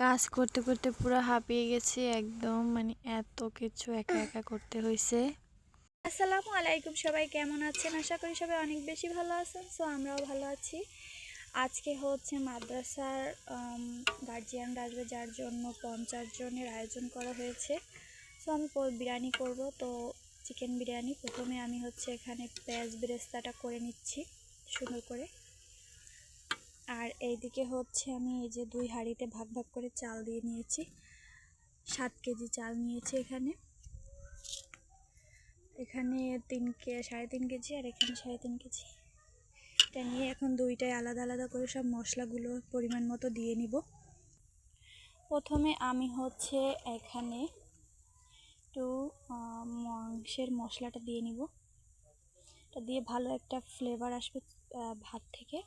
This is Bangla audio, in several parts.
কাজ করতে করতে পুরো হাঁপিয়ে গেছি একদম, মানে এত কিছু একা একা করতে হয়েছে। আসসালামু আলাইকুম, সবাই কেমন আছেন? আশা করি সবাই অনেক বেশি ভালো আছেন। সো আমরাও ভালো আছি। আজকে হচ্ছে মাদ্রাসার গার্জিয়ানরা আসবে, যার জন্য 50 জনের আয়োজন করা হয়েছে। সো আমি বিরিয়ানি করব, তো চিকেন বিরিয়ানি। প্রথমে আমি হচ্ছে এখানে পেঁয়াজ বেরেস্তাটা করে নিচ্ছি সুন্দর করে। আর এইদিকে হচ্ছে আমি এই যে 2 হাঁড়িতে ভাগ ভাগ করে চাল দিয়ে নিয়েছি। 7 কেজি চাল নিয়েছি এখানে। এখানে 3.5 কেজি আর এখানে 3.5 কেজি। এটা নিয়ে এখন দুইটাই আলাদা আলাদা করে সব মশলাগুলো পরিমাণ মতো দিয়ে নিব। প্রথমে আমি হচ্ছে এখানে একটু মাংসের মশলাটা দিয়ে নিব। এটা দিয়ে ভালো একটা ফ্লেভার আসবে ভাত থেকে।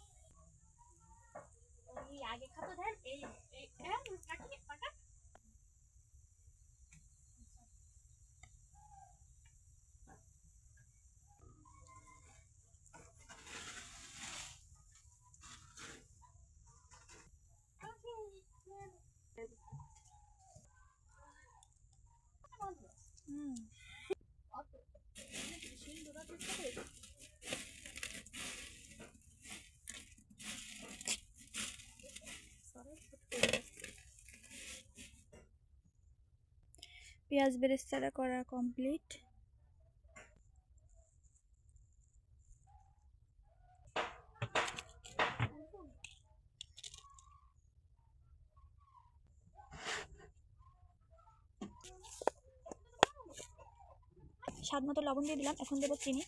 পেঁয়াজ বেরেস্তাটা করা কমপ্লিট। স্বাদ মতো লবণ দিয়ে দিলাম, এখন দেবো চিনি।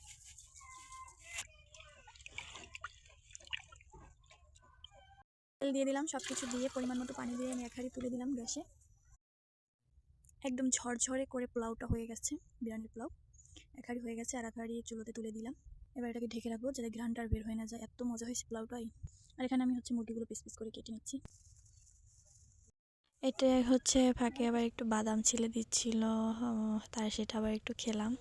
তেল দিয়ে দিলাম, সব কিছু দিয়ে পরিমাণ মতো পানি দিয়ে আমি এক হাঁড়ি তুলে দিলাম গ্যাসে। একদম ঝরঝরে করে পোলাওটা হয়ে গেছে, বিরিয়ানির পোলাও। এক হাঁড়ি হয়ে গেছে, আর এক হাঁড়ি চুলোতে তুলে দিলাম। এবার এটাকে ঢেকে রাখবো যাতে ঘ্রাণটা আর বের হয়ে না যায়। এত মজা হয়েছে পোলাওটাই। আর এখানে আমি হচ্ছে মুরগিগুলো পিস পিস করে কেটে নিচ্ছি। এটা হচ্ছে ফাঁকে আবার একটু বাদাম ছিলে দিচ্ছিল, তাই সেটা আবার একটু খেলাম।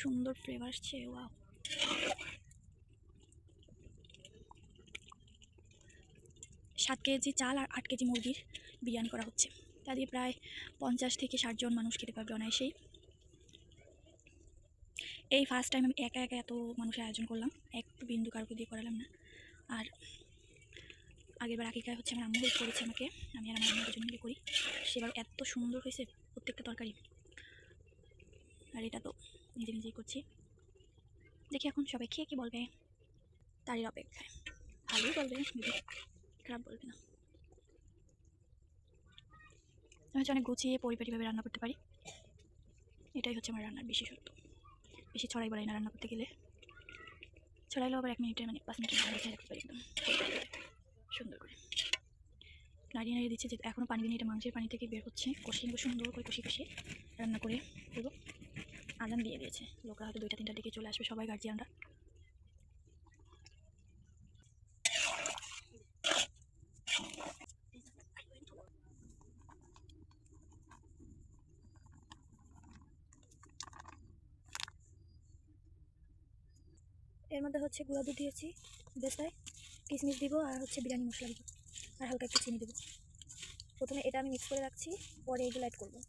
সুন্দর ফ্লেভার আসছে, ওয়াও। 7 কেজি চাল আর 8 কেজি মুরগির বিরিয়ানি করা হচ্ছে। তা দিয়ে প্রায় 50 থেকে 60 জন মানুষ খেতে পারবে অনায়াসেই। এই ফার্স্ট টাইম আমি একা একা এত মানুষের আয়োজন করলাম, একটু বিন্দু কারকে দিয়ে করালাম না। আর আগেরবার আকিকায় হচ্ছে আমার আম্মু হেল্প করেছে আমাকে, আমি আর আমার আম্মু দুজন মিলে করি। সেবার এত সুন্দর হয়েছে প্রত্যেকটা তরকারি। আর এটা তো নিজে নিজেই করছি। দেখি এখন সবাই খেয়ে কী বলবে, তারই অপেক্ষায়। ভালোই বলবে, খারাপ বলবে না। আমি হচ্ছে অনেক গুছিয়ে পরিপাটিভাবে রান্না করতে পারি, এটাই হচ্ছে আমার রান্নার বিশেষত্ব। বেশি ছড়াই বলাই না রান্না করতে গেলে, ছড়াইলেও আবার 1 মিনিটের মানে 5 মিনিটের মধ্যে রাখতে পারি একদম সুন্দর করে। নাড়িয়ে নাড়িয়ে দিচ্ছে, যে এখনও পানি দিন, এটা মাংসের পানি থেকে বের হচ্ছে। কষিয়ে নেবো সুন্দর করে, কষিয়ে কষিয়ে রান্না করে দেবো। আজান দিয়ে দিয়েছে, লোকরা হয়তো 2টা 3টার দিকে চলে আসবে, সবাই গার্জিয়ানরা। এর মধ্যে হচ্ছে গুঁড়া দুধ দিয়েছি, বেস্তায় কিশমিশ দিব, আর হচ্ছে বিরিয়ানি মশলা দিব, আর হালকা একটু চিনি দেবো। প্রথমে এটা আমি মিক্স করে রাখছি, পরে এগুলো অ্যাড করবো।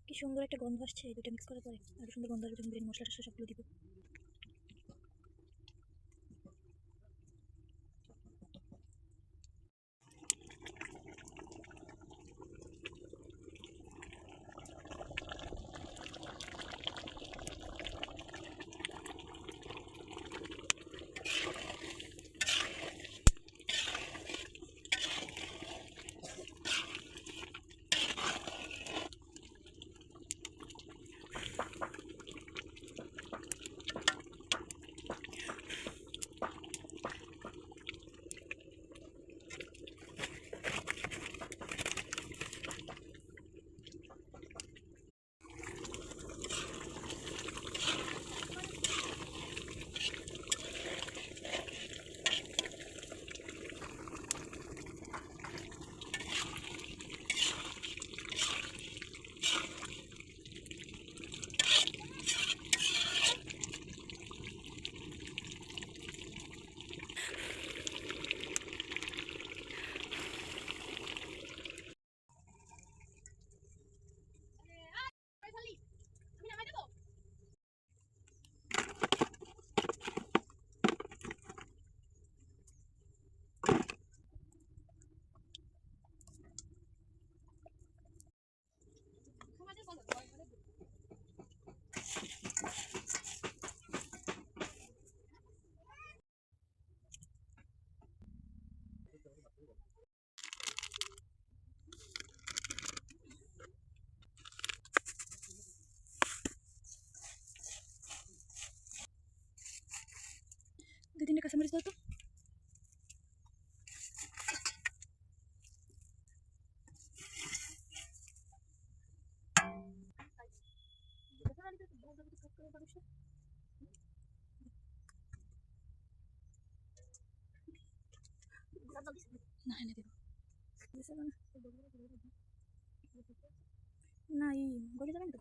কি সুন্দর একটা গন্ধ আসছে, এই দুটো মিক্স করার পরে আরও সুন্দর গন্ধ আসবে যখন বিরিয়ানি মশলা টশলা সবগুলো দিব। দুই তিনটে কাঁচামরিচ দাও তো। না এনে দেবো না, এই গলে যাবেন তো।